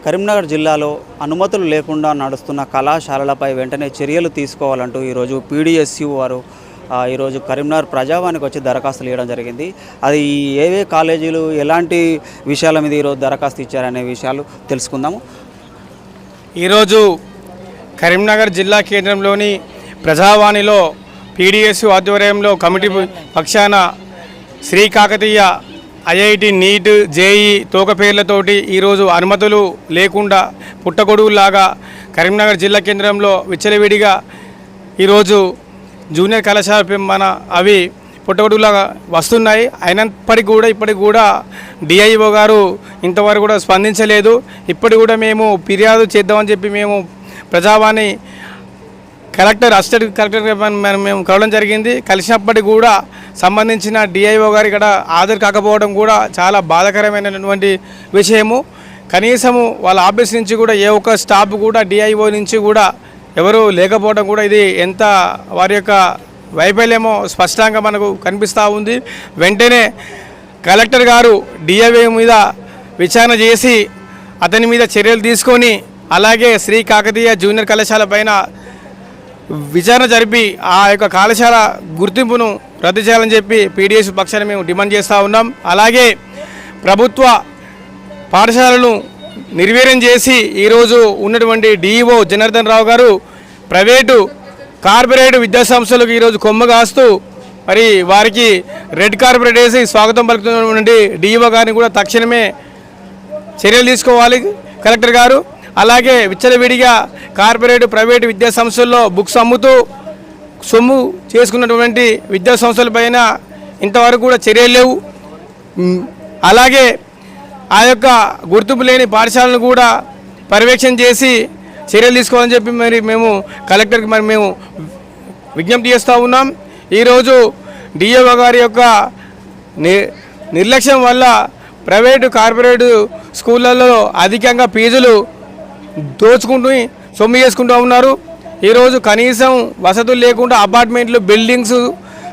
కరీంనగర్ జిల్లాలో అనుమతులు లేకుండా నడుస్తున్న కళాశాలలపై వెంటనే చర్యలు తీసుకోవాలంటూ ఈరోజు పీడీఎస్యు వారు ఈరోజు కరీంనగర్ ప్రజావానికి వచ్చి దరఖాస్తులు ఇవ్వడం జరిగింది. అది ఏవే కాలేజీలు ఎలాంటి విషయాల మీద ఈరోజు దరఖాస్తు ఇచ్చారనే విషయాలు తెలుసుకుందాము. ఈరోజు కరీంనగర్ జిల్లా కేంద్రంలోని ప్రజావాణిలో పీడీఎస్యు ఆధ్వర్యంలో కమిటీ పక్షాన Shri Kakatiya IIT NEET JEE తోక పేర్లతోటి ఈరోజు అనుమతులు లేకుండా పుట్టగొడుగులాగా కరీంనగర్ జిల్లా కేంద్రంలో విచ్చలవిడిగా ఈరోజు జూనియర్ కళాశాల మన అవి పుట్టగొడుగులాగా వస్తున్నాయి. అయినప్పటికీ కూడా ఇప్పటికి కూడా డిఐఓ గారు ఇంతవరకు కూడా స్పందించలేదు. ఇప్పటికి కూడా మేము ఫిర్యాదు చేద్దామని చెప్పి మేము ప్రజావాణి అసిస్టెంట్ కలెక్టర్ మేము కలవడం జరిగింది. కలిసినప్పటికీ కూడా సంబంధించిన డిఐఓ గారు ఇక్కడ హాజరు కాకపోవడం కూడా చాలా బాధాకరమైనటువంటి విషయము. కనీసము వాళ్ళ ఆఫీస్ నుంచి కూడా ఏ ఒక్క స్టాఫ్ కూడా డిఐఓ నుంచి కూడా ఎవరు లేకపోవడం కూడా ఇది ఎంత వారి యొక్క వైఫల్యమో స్పష్టంగా మనకు కనిపిస్తూ ఉంది. వెంటనే కలెక్టర్ గారు డిఐఓ మీద విచారణ చేసి అతని మీద చర్యలు తీసుకొని అలాగే శ్రీ కాకతీయ జూనియర్ కళాశాల పైన విచారణ జరిపి ఆ యొక్క కళాశాల గుర్తింపును రద్దు చేయాలని చెప్పి పీడీఎస్ పక్షాన్ని మేము డిమాండ్ చేస్తూ ఉన్నాం. అలాగే ప్రభుత్వ పాఠశాలను నిర్వీర్యం చేసి ఈరోజు ఉన్నటువంటి డిఈఓ జనార్దన్ రావు గారు ప్రైవేటు కార్పొరేట్ విద్యాసంస్థలకు ఈరోజు కొమ్మ కాస్తూ మరి వారికి రెడ్ కార్పొరేట్ వేసి స్వాగతం పలుకుతున్నటువంటి డిఈఓ గారిని కూడా తక్షణమే చర్యలు తీసుకోవాలి కలెక్టర్ గారు. అలాగే విచ్చలవిడిగా కార్పొరేట్ ప్రైవేటు విద్యాసంస్థల్లో బుక్స్ అమ్ముతూ సొమ్ము చేసుకున్నటువంటి విద్యాసంస్థలపైన ఇంతవరకు కూడా చర్యలు లేవు. అలాగే ఆ యొక్క గుర్తింపు లేని పాఠశాలను కూడా పర్యవేక్షణ చేసి చర్యలు తీసుకోవాలని చెప్పి మరి మేము కలెక్టర్కి మరి మేము విజ్ఞప్తి చేస్తూ ఉన్నాం. ఈరోజు డిఓ గారి యొక్క నిర్లక్ష్యం వల్ల ప్రైవేటు కార్పొరేటు స్కూళ్ళల్లో అధికంగా ఫీజులు దోచుకుంటూ సొమ్ము చేసుకుంటూ ఉన్నారు. ఈరోజు కనీసం వసతులు లేకుండా అపార్ట్మెంట్లు బిల్డింగ్స్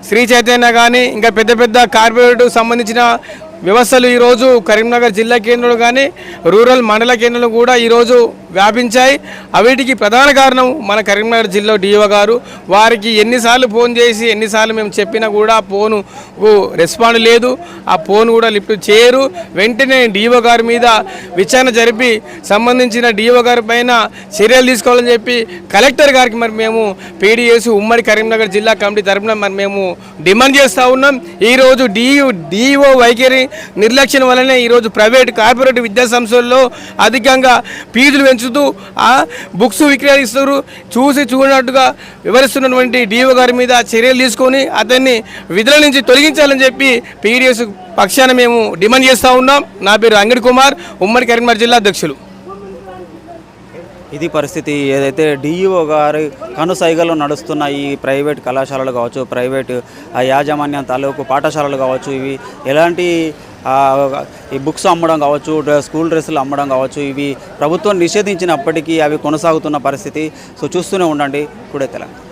శ్రీ చైతన్య కానీ ఇంకా పెద్ద పెద్ద కార్పొరేట్ సంబంధించిన వ్యవస్థలు ఈరోజు కరీంనగర్ జిల్లా కేంద్రంలో కానీ రూరల్ మండల కేంద్రంలో కూడా ఈరోజు వ్యాపించాయి. అవిటికి ప్రధాన కారణం మన కరీంనగర్ జిల్లా డిఓ గారు. వారికి ఎన్నిసార్లు ఫోన్ చేసి ఎన్నిసార్లు మేము చెప్పినా కూడా ఫోనుకు రెస్పాండ్ లేదు. ఆ ఫోన్ కూడా లిఫ్ట్ చేయరు. వెంటనే డిఓ గారి మీద విచారణ జరిపి సంబంధించిన డిఓ గారి పైన చర్యలు తీసుకోవాలని చెప్పి కలెక్టర్ గారికి మరి మేము పీడీఎస్ ఉమ్మడి కరీంనగర్ జిల్లా కమిటీ తరఫున మరి మేము డిమాండ్ చేస్తూ ఉన్నాం. ఈరోజు డిఓ వైఖరి నిర్లక్ష్యం వల్లనే ఈరోజు ప్రైవేట్ కార్పొరేట్ విద్యాసంస్థల్లో అధికంగా ఫీజులు పెంచుతూ బుక్స్ విక్రయిస్తారు. చూడనట్టుగా వివరిస్తున్నటువంటి డిఓ గారి మీద చర్యలు తీసుకొని అతన్ని విధుల నుంచి తొలగించాలని చెప్పి పీడీఎస్ పక్షాన మేము డిమాండ్ చేస్తూ ఉన్నాం. నా పేరు అంగడి కుమార్, ఉమ్మడి కరీంనగర్ జిల్లా అధ్యక్షులు. ఇది పరిస్థితి. ఏదైతే డిఈఓ గారి కనుసైగల్లో నడుస్తున్న ఈ ప్రైవేట్ కళాశాలలు కావచ్చు, ప్రైవేట్ యాజమాన్యం తాలూకు పాఠశాలలు కావచ్చు, ఇవి ఎలాంటి ఈ బుక్స్ అమ్మడం కావచ్చు, స్కూల్ డ్రెస్సులు అమ్మడం కావచ్చు, ఇవి ప్రభుత్వం నిషేధించినప్పటికీ అవి కొనసాగుతున్న పరిస్థితి. సో చూస్తూనే ఉండండి టుడే తెలంగాణ.